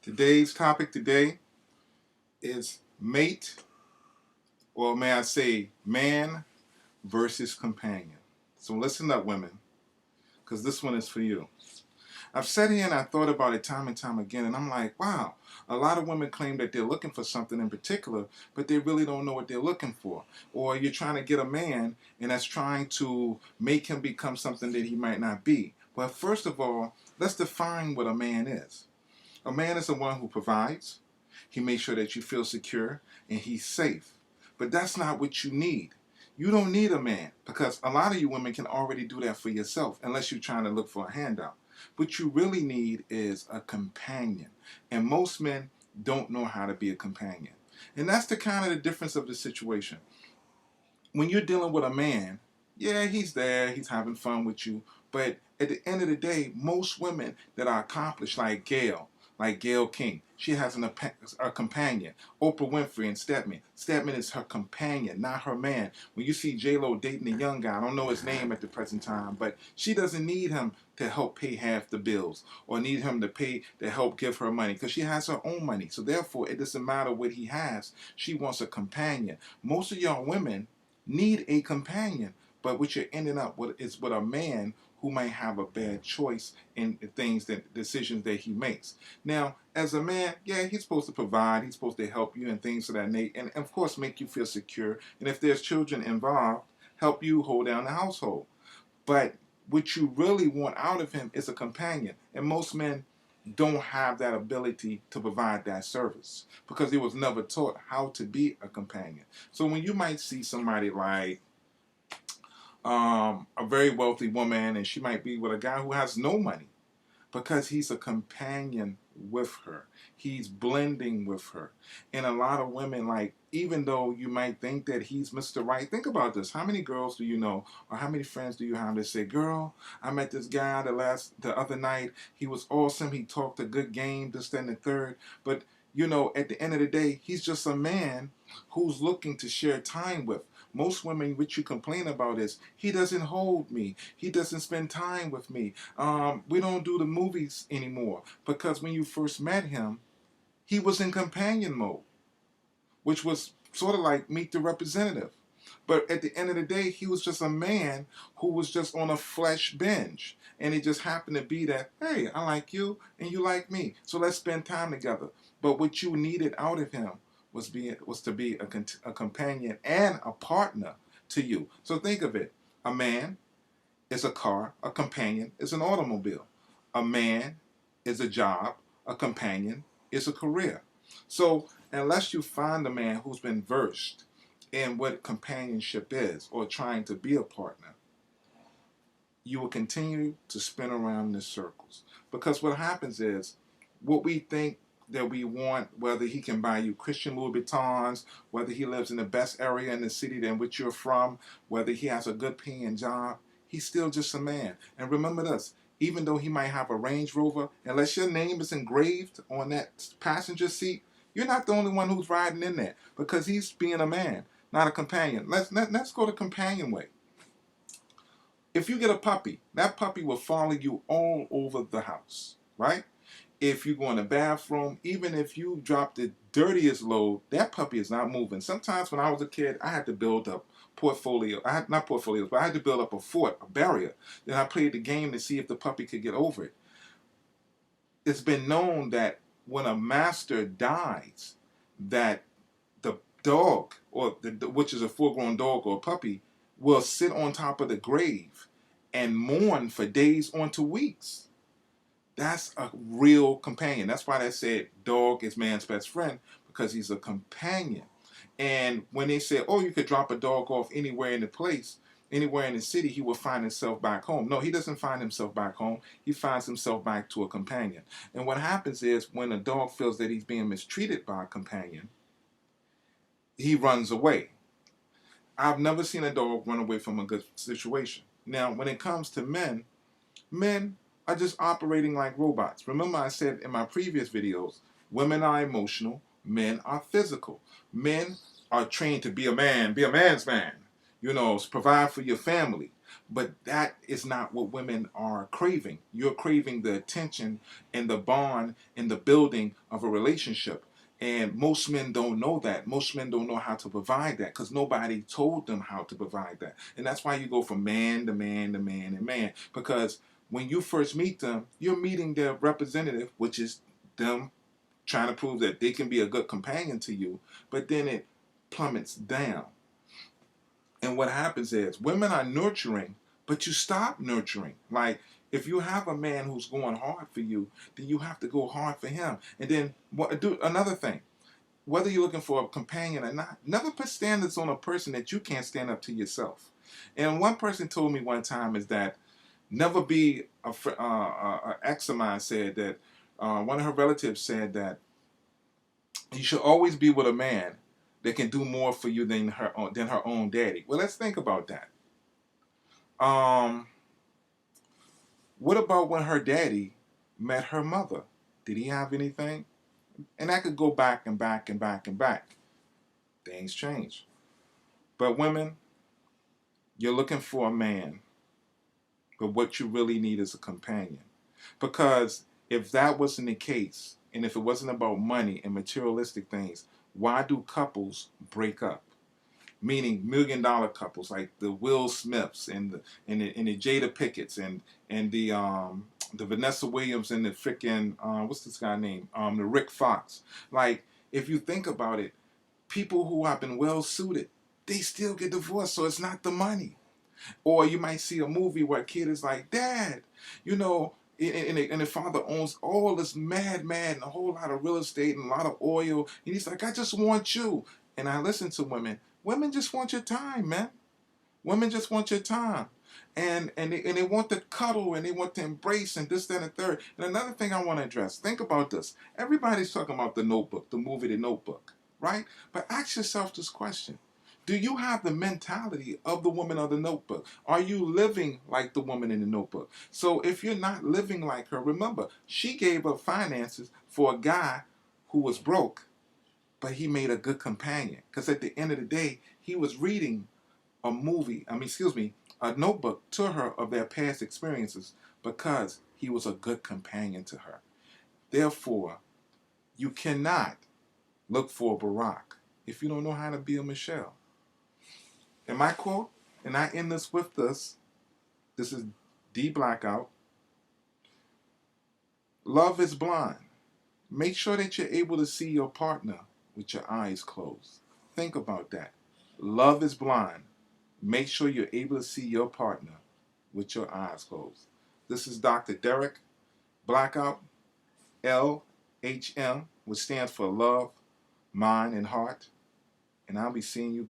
Today's topic today is mate, or may I say man versus companion. So listen up, women, because this one is for you. I've sat here and I thought about it time and time again, and I'm like, wow, a lot of women claim that they're looking for something in particular, but they really don't know what they're looking for. Or you're trying to get a man, and that's trying to make him become something that he might not be. But first of all, let's define what a man is. A man is the one who provides. He makes sure that you feel secure and he's safe. But that's not what you need. You don't need a man, because a lot of you women can already do that for yourself unless you're trying to look for a handout. What you really need is a companion. And most men don't know how to be a companion. And that's the kind of the difference of the situation. When you're dealing with a man, yeah, he's there, he's having fun with you, but at the end of the day, most women that are accomplished, like Gayle King, she has a companion. Oprah Winfrey and Stedman. Stedman is her companion, not her man. When you see J-Lo dating a young guy, I don't know his name at the present time, but she doesn't need him to help pay half the bills or need him to help give her money, because she has her own money. So therefore, it doesn't matter what he has. She wants a companion. Most of y'all women need a companion, but what you're ending up with is with a man who might have a bad choice in decisions that he makes. Now, as a man, yeah, he's supposed to provide, he's supposed to help you and things of that nature, and of course make you feel secure. And if there's children involved, help you hold down the household. But what you really want out of him is a companion. And most men don't have that ability to provide that service because they was never taught how to be a companion. So when you might see somebody like a very wealthy woman, and she might be with a guy who has no money, because he's a companion with her. He's blending with her. And a lot of women, like, even though you might think that he's Mr. Right, think about this. How many girls do you know, or how many friends do you have that say, girl, I met this guy the other night. He was awesome. He talked a good game, this, that, and the third. But, at the end of the day, he's just a man who's looking to share time with. Most women, what you complain about is, he doesn't hold me. He doesn't spend time with me. We don't do the movies anymore, because when you first met him, he was in companion mode, which was sort of like Meet the Representative. But at the end of the day, he was just a man who was just on a flesh binge. And it just happened to be that, hey, I like you and you like me, so let's spend time together. But what you needed out of him was to be a companion and a partner to you. So think of it. A man is a car, a companion is an automobile. A man is a job, a companion is a career. So unless you find a man who's been versed in what companionship is or trying to be a partner, you will continue to spin around in circles. Because what happens is, what we think that we want, whether he can buy you Christian Louis Vuittons, whether he lives in the best area in the city in which you're from, whether he has a good paying job, he's still just a man. And remember this, even though he might have a Range Rover, unless your name is engraved on that passenger seat, you're not the only one who's riding in there, because he's being a man, not a companion. Let's go the companion way. If you get a puppy, that puppy will follow you all over the house, right? If you go in the bathroom, even if you drop the dirtiest load, that puppy is not moving. Sometimes when I was a kid, I had to build up portfolio. I had not portfolios, but I had to build up a fort, a barrier. Then I played the game to see if the puppy could get over it. It's been known that when a master dies, that the dog, or which is a full-grown dog or a puppy, will sit on top of the grave and mourn for days on to weeks. That's a real companion. That's why they said dog is man's best friend, because he's a companion. And when they say, oh, you could drop a dog off anywhere in the place, anywhere in the city, he will find himself back home. No, he doesn't find himself back home. He finds himself back to a companion. And what happens is, when a dog feels that he's being mistreated by a companion, he runs away. I've never seen a dog run away from a good situation. Now, when it comes to men are just operating like robots. Remember I said in my previous videos, Women are emotional, men are physical. Men are trained to be a man, be a man's man, provide for your family. But that is not what women are craving. You're craving the attention and the bond and the building of a relationship. And most men don't know that. Most men don't know how to provide that because nobody told them how to provide that. And that's why you go from man to man to man and man. Because when you first meet them, you're meeting their representative, which is them trying to prove that they can be a good companion to you. But then it plummets down. And what happens is women are nurturing, but you stop nurturing. Like, if you have a man who's going hard for you, then you have to go hard for him. And then do another thing. Whether you're looking for a companion or not, never put standards on a person that you can't stand up to yourself. And one person told me one time is that never be a ex of mine said that one of her relatives said that you should always be with a man that can do more for you than her own daddy. Well, let's think about that. Um, what about when her daddy met her mother? Did he have anything? And that could go back and back and back and back. Things change. But women, you're looking for a man, but what you really need is a companion. Because if that wasn't the case, and if it wasn't about money and materialistic things, why do couples break up? Meaning $1 million couples like the Will Smiths and the Jada Pickett's and the Vanessa Williams and the freaking what's this guy name? The Rick Fox. Like, if you think about it, people who have been well suited, they still get divorced, so it's not the money. Or you might see a movie where a kid is like, Dad, and the father owns all this mad, and a whole lot of real estate and a lot of oil. And he's like, I just want you. And I listen to women. Women just want your time, man. Women just want your time. And they want to cuddle and they want to embrace and this, that, and the third. And another thing I want to address, think about this. Everybody's talking about The Notebook, the movie The Notebook, right? But ask yourself this question. Do you have the mentality of the woman of the notebook? Are you living like the woman in the notebook? So if you're not living like her, remember, she gave up finances for a guy who was broke, but he made a good companion. Because at the end of the day, he was reading a notebook to her of their past experiences because he was a good companion to her. Therefore, you cannot look for a Barack if you don't know how to be a Michelle. And my quote, and I end this with this. This is D Blackout. Love is blind. Make sure that you're able to see your partner with your eyes closed. Think about that. Love is blind. Make sure you're able to see your partner with your eyes closed. This is Dr. Derek Blackout, LHM, which stands for Love, Mind, and Heart. And I'll be seeing you